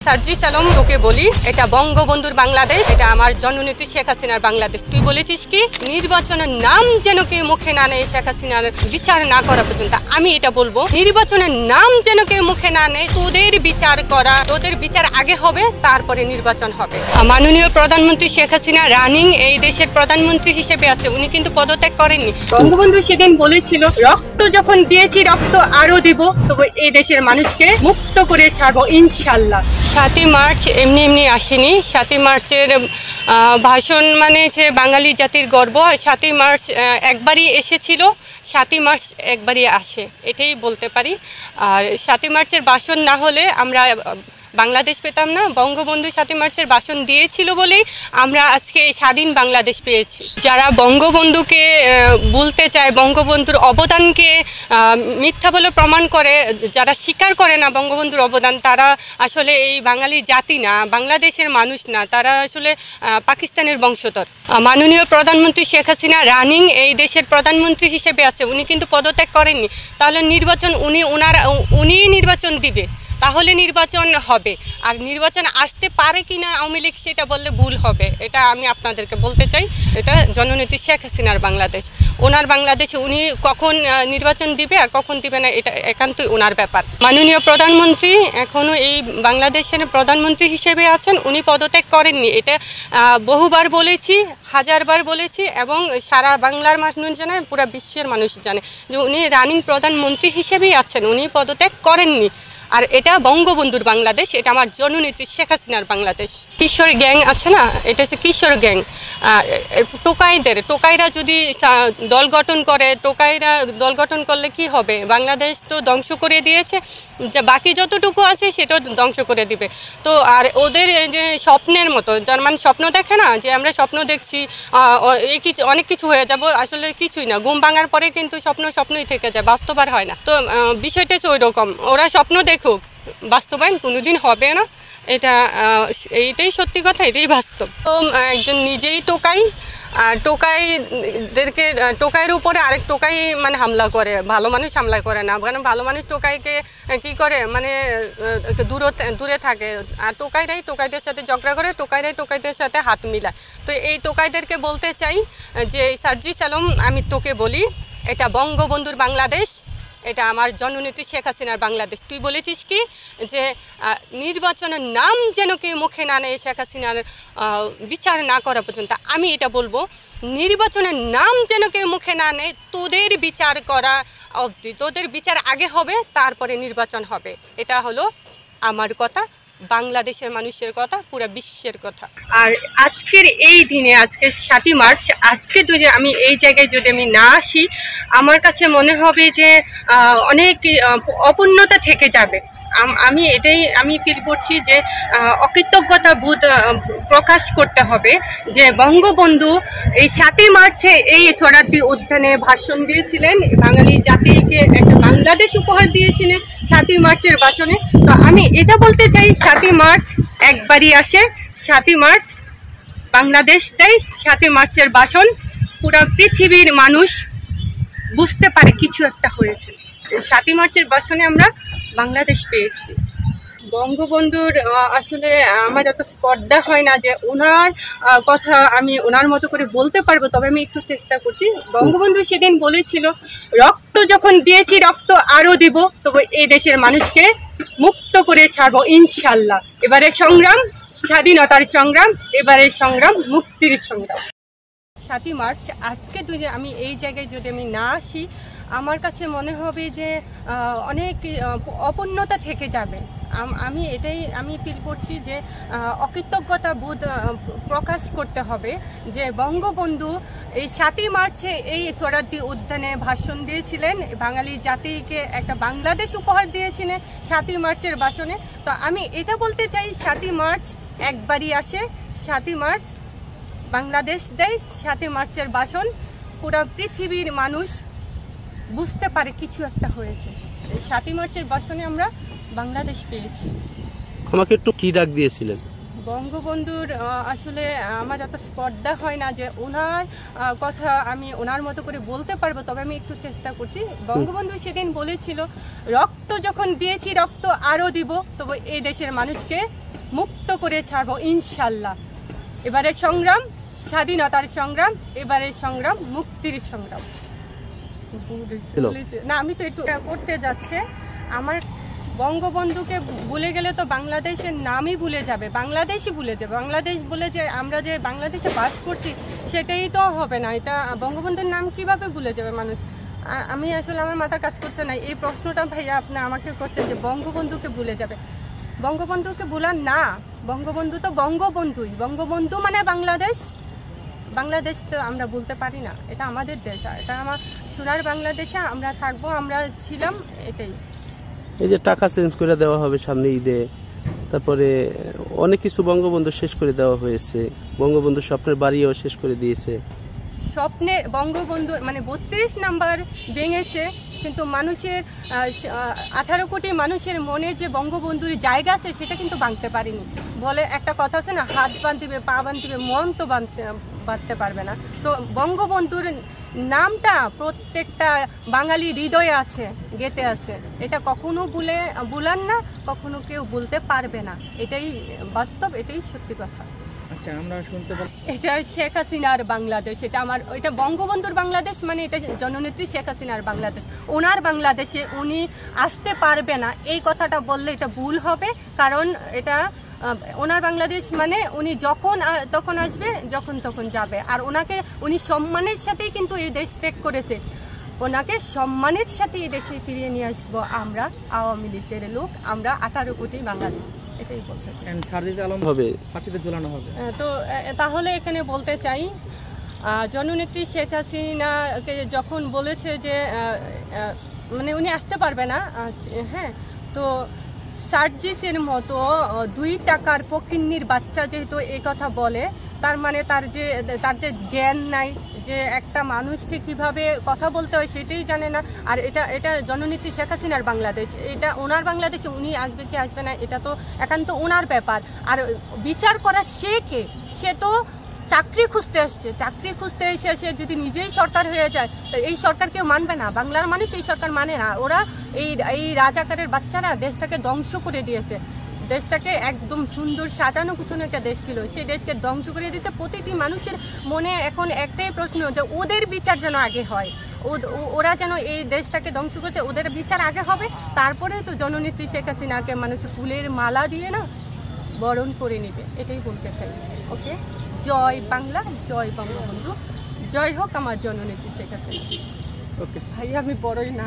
সার্জিস আলম তোকে বলি, এটা বঙ্গবন্ধুর বাংলাদেশ, এটা আমার জননেত্রী শেখ হাসিনার বাংলাদেশ। তুই বলেছিস কি নির্বাচনের নাম যেন কেউ মুখে না নেয় শেখ হাসিনার বিচার না করা পর্যন্ত। আমি এটা বলবো নির্বাচনের নাম যেন কেউ মুখে না নেয়, তোদের বিচার করা, তোদের বিচার আগে হবে, তারপরে নির্বাচন হবে। মাননীয় প্রধানমন্ত্রী শেখ হাসিনা রানিং এই দেশের প্রধানমন্ত্রী হিসেবে আছে, উনি কিন্তু পদত্যাগ করেননি। বঙ্গবন্ধু সেদিন বলেছিল রক্ত যখন দিয়েছি রক্ত আরো দিব, তবে এই দেশের মানুষকে মুক্ত করে ছাড়বো ইনশাল্লাহ। 7ই মার্চ এমনি এমনি আসেনি। 7ই মার্চের ভাষণ মানে যে বাঙালি জাতির গর্ব। 7ই মার্চ একবারই এসেছিল, 7ই মার্চ একবারই আসে, এটাই বলতে পারি। আর 7ই মার্চের ভাষণ না হলে আমরা বাংলাদেশ পেতাম না। বঙ্গবন্ধু 7ই মার্চের ভাষণ দিয়েছিল বলেই আমরা আজকে স্বাধীন বাংলাদেশ পেয়েছি। যারা বঙ্গবন্ধুকে বলতে চায়, বঙ্গবন্ধুর অবদানকে মিথ্যা বলে প্রমাণ করে, যারা স্বীকার করে না বঙ্গবন্ধুর অবদান, তারা আসলে এই বাঙালি জাতি না, বাংলাদেশের মানুষ না, তারা আসলে পাকিস্তানের বংশধর। মাননীয় প্রধানমন্ত্রী শেখ হাসিনা রানিং এই দেশের প্রধানমন্ত্রী হিসেবে আছে, উনি কিন্তু পদত্যাগ করেননি। তাহলে নির্বাচন উনি নির্বাচন দিবে, তাহলে নির্বাচন হবে। আর নির্বাচন আসতে পারে কি না আওয়ামী লীগ, সেটা বললে ভুল হবে। এটা আমি আপনাদেরকে বলতে চাই, এটা জননেত্রী শেখ হাসিনার বাংলাদেশ। ওনার বাংলাদেশে উনি কখন নির্বাচন দিবে আর কখন দিবে না, এটা একান্তই ওনার ব্যাপার। মাননীয় প্রধানমন্ত্রী এখনও এই বাংলাদেশের প্রধানমন্ত্রী হিসেবে আছেন, উনি পদত্যাগ করেননি। এটা বহুবার বলেছি, হাজারবার বলেছি, এবং সারা বাংলার মানুষ জানে, পুরো বিশ্বের মানুষ জানে যে উনি রানিং প্রধানমন্ত্রী হিসেবেই আছেন, উনি পদত্যাগ করেননি। আর এটা বঙ্গবন্ধুর বাংলাদেশ, এটা আমার জননেত্রী শেখ হাসিনার বাংলাদেশ। কিশোর গ্যাং আছে না, এটা হচ্ছে কিশোর গ্যাং। টোকাইরা যদি দল গঠন করে, টোকাইরা দল গঠন করলে কি হবে? বাংলাদেশ তো ধ্বংস করে দিয়েছে, যে বাকি যতটুকু আছে সেটাও ধ্বংস করে দিবে। তো আর ওদের যে স্বপ্নের মতো, যার মানে স্বপ্ন দেখে না, যে আমরা স্বপ্ন দেখছি এই কিছু অনেক কিছু হয়ে যাব, আসলে কিছুই না। ঘুম ভাঙার পরে কিন্তু স্বপ্নই থেকে যায়, বাস্তব আর হয় না। তো বিষয়টা হচ্ছে ওই রকম, ওরা স্বপ্ন দেখুক, বাস্তবায়ন কোনোদিন হবে না। এইটাই সত্যি কথা, এটাই বাস্তব। তো একজন নিজেই টোকাই, টোকাইয়ের উপরে আরেক টোকাই মানে হামলা করে, ভালো মানুষ হামলা করে না। কারণ ভালো মানুষ টোকাইকে কি করে, মানে দূরে থাকে। আর টোকাইরাই টোকাইদের সাথে ঝগড়া করে, টোকাইরাই টোকাইদের সাথে হাত মিলায়। তো এই টোকাইদেরকে বলতে চাই যে সার্জিস আলম, আমি তোকে বলি, এটা বঙ্গবন্ধুর বাংলাদেশ, এটা আমার জননেত্রী শেখ হাসিনার বাংলাদেশ। তুই বলেছিস কি যে নির্বাচনের নাম যেন কেউ মুখে না নেয় শেখ হাসিনার বিচার না করা পর্যন্ত। আমি এটা বলবো নির্বাচনের নাম যেন কেউ মুখে না নেয়, তোদের বিচার করা অবধি, তোদের বিচার আগে হবে, তারপরে নির্বাচন হবে। এটা হলো আমার কথা, বাংলাদেশের মানুষের কথা, পুরো বিশ্বের কথা। আর আজকের এই দিনে, আজকে 7ই মার্চ, আজকে যদি আমি এই জায়গায় যদি আমি না আসি, আমার কাছে মনে হবে যে অনেক অপূর্ণতা থেকে যাবে। আমি ফিল করছি যে অকৃতজ্ঞতা বোধ প্রকাশ করতে হবে যে বঙ্গবন্ধু এই 7ই মার্চে এই সোহরাওয়ার্দী উদ্যানে ভাষণ দিয়েছিলেন, বাঙালি জাতিকে একটা বাংলাদেশ উপহার দিয়েছিলেন 7ই মার্চের ভাষণে। তো আমি এটা বলতে চাই, 7ই মার্চ একবারই আসে, 7ই মার্চ বাংলাদেশ দেয়। 7ই মার্চের ভাষণ পুরো পৃথিবীর মানুষ বুঝতে পারে কিছু একটা হয়েছে। 7ই মার্চের ভাষণে আমরা বাংলাদেশ পেয়েছি। বঙ্গবন্ধুর আসলে আমার এত স্পর্ধা হয় না যে ওনার কথা আমি ওনার মতো করে বলতে পারবো, তবে আমি একটু চেষ্টা করছি। বঙ্গবন্ধু সেদিন বলেছিল রক্ত যখন দিয়েছি রক্ত আরও দিব, তবে এই দেশের মানুষকে মুক্ত করে ছাড়বো ইনশাল্লাহ। এবারে সংগ্রাম স্বাধীনতার সংগ্রাম, এবারে সংগ্রাম মুক্তির সংগ্রাম। 7ই মার্চ আজকে যদি আমি এই জায়গায় যদি আমি না আসি, আমার কাছে মনে হবে যে অনেক অপূর্ণতা থেকে যাবে। আমি ফিল করছি যে অকৃতজ্ঞতা বোধ প্রকাশ করতে হবে যে বঙ্গবন্ধু এই 7ই মার্চে এই সোহরাওয়ার্দী উদ্যানে ভাষণ দিয়েছিলেন, বাঙালি জাতিকে একটা বাংলাদেশ উপহার দিয়েছিলেন 7ই মার্চের ভাষণে। তো আমি এটা বলতে চাই, 7ই মার্চ একবারই আসে, 7ই মার্চ বাংলাদেশ দেয়। 7ই মার্চের ভাষণ পুরো পৃথিবীর মানুষ বুঝতে পারে কিছু একটা হয়েছে। 7ই মার্চের ভাষণে আমরা বাংলাদেশ পেয়েছি। আমাকে একটু কি ডাক দিয়েছিলেন? বঙ্গবন্ধুর আসলে আমার এত স্পর্ধা হয় না যে ওনার কথা আমি ওনার মতো করে বলতে পারবো, তবে আমি একটু চেষ্টা করছি। বঙ্গবন্ধু সেদিন বলেছিল রক্ত যখন দিয়েছি রক্ত আরও দিব, তবে এই দেশের মানুষকে মুক্ত করে ছাড়বো ইনশাল্লাহ। এবারে সংগ্রাম স্বাধীনতার সংগ্রাম, এবারে সংগ্রাম মুক্তির সংগ্রাম। না আমি তো একটু করতে যাচ্ছে, আমার বঙ্গবন্ধুকে ভুলে গেলে তো বাংলাদেশের নামই ভুলে যাবে, বাংলাদেশই ভুলে যাবে। বাংলাদেশ বলে যে আমরা যে বাংলাদেশে বাস করছি সেটাই তো হবে না। এটা বঙ্গবন্ধুর নাম কিভাবে ভুলে যাবে মানুষ? আমি আসলে আমার মাথা কাজ করছে না এই প্রশ্নটা ভাইয়া আপনি আমাকে করছেন যে বঙ্গবন্ধুকে ভুলে যাবে। বঙ্গবন্ধুকে ভুলার না, বঙ্গবন্ধু তো বঙ্গবন্ধুই, বঙ্গবন্ধু মানে বাংলাদেশ। বাংলাদেশ তো আমরা বলতে পারি না, এটা আমাদের দেশ, এটা আমার সোনার বাংলাদেশে আমরা থাকবো, আমরা ছিলাম, এটাই। এই যে টাকা চেঞ্জ করে দেওয়া হবে সামনে ঈদে, তারপরে অনেক কিছু বঙ্গবন্ধু শেষ করে দেওয়া হয়েছে, বঙ্গবন্ধু স্বপ্নের বাড়িও শেষ করে দিয়েছে। স্বপ্নে বঙ্গবন্ধু মানে 32 নাম্বার ভেঙেছে, কিন্তু মানুষের 18 কোটি মানুষের মনে যে বঙ্গবন্ধুর জায়গা আছে সেটা কিন্তু ভাঙতে পারেনি। বলে একটা কথা আছে না, হাত বাঁধবে পা বাঁধবে মন তো বাঁধতে পারবে না। তো বঙ্গবন্ধুর নামটা প্রত্যেকটা বাঙালি হৃদয়ে আছে, গেঁথে আছে। এটা কখনো ভুলান না, কখনো কেউ বলতে পারবে না। এটাই বাস্তব, এটাই সত্যি কথা। আচ্ছা, আমরা শুনতে পাই এটা শেখ হাসিনার বাংলাদেশ, এটা আমার, এটা বঙ্গবন্ধুর বাংলাদেশ মানে এটা জননেত্রী শেখ হাসিনার বাংলাদেশ। ওনার বাংলাদেশে উনি আসতে পারবে না এই কথাটা বললে এটা ভুল হবে, কারণ এটা ওনার বাংলাদেশ মানে উনি যখন তখন আসবে, যখন তখন যাবে। আর ওনাকে উনি সম্মানের সাথেই কিন্তু এই দেশ ত্যাগ করেছে, ওনাকে সম্মানের সাথে এই দেশে ফিরিয়ে নিয়ে আসবো আমরা, আওয়ামী লীগের লোক, আমরা 18 কোটি বাঙালি, এটাই বলতে চাই। হবে ফাঁসিতে ঝুলানো হবে। তো তাহলে এখানে বলতে চাই, জননেত্রী শেখ হাসিনাকে যখন বলেছে যে মানে উনি আসতে পারবে না, হ্যাঁ, তো সার্জিসের মতো 2 টাকার ফকিন্নির বাচ্চা যেহেতু এই কথা বলে, তার মানে তার যে জ্ঞান নাই, যে একটা মানুষকে কিভাবে কথা বলতে হয় সেটাই জানে না। আর এটা জননেত্রী শেখ হাসিনার বাংলাদেশ, এটা ওনার বাংলাদেশে উনি আসবে কি আসবে না এটা তো একান্ত ওনার ব্যাপার। আর বিচার করা সে কে? সে তো চাকরি খুঁজতে আসছে, চাকরি খুঁজতে এসে সে যদি নিজেই সরকার হয়ে যায়, তো এই সরকার কেউ মানবে না, বাংলার মানুষ এই সরকার মানে না। ওরা এই রাজাকারের বাচ্চারা দেশটাকে ধ্বংস করে দিয়েছে, দেশটাকে একদম সুন্দর সাজানো গুছানো একটা দেশ ছিল, সেই দেশকে ধ্বংস করে দিয়েছে। প্রতিটি মানুষের মনে এখন একটাই প্রশ্ন যে ওদের বিচার যেন আগে হয়, ওরা যেন এই দেশটাকে ধ্বংস করতে, ওদের বিচার আগে হবে, তারপরে তো জননেত্রী শেখ হাসিনাকে মানুষ ফুলের মালা দিয়ে না বরণ করে নেবে, এটাই বলতে চাই। ওকে, জয় বাংলা, জয় বঙ্গবন্ধু, জয় হোক আমার জননেত্রী শেখ হাসিনা। ওকে ভাই আমি বড়ই না।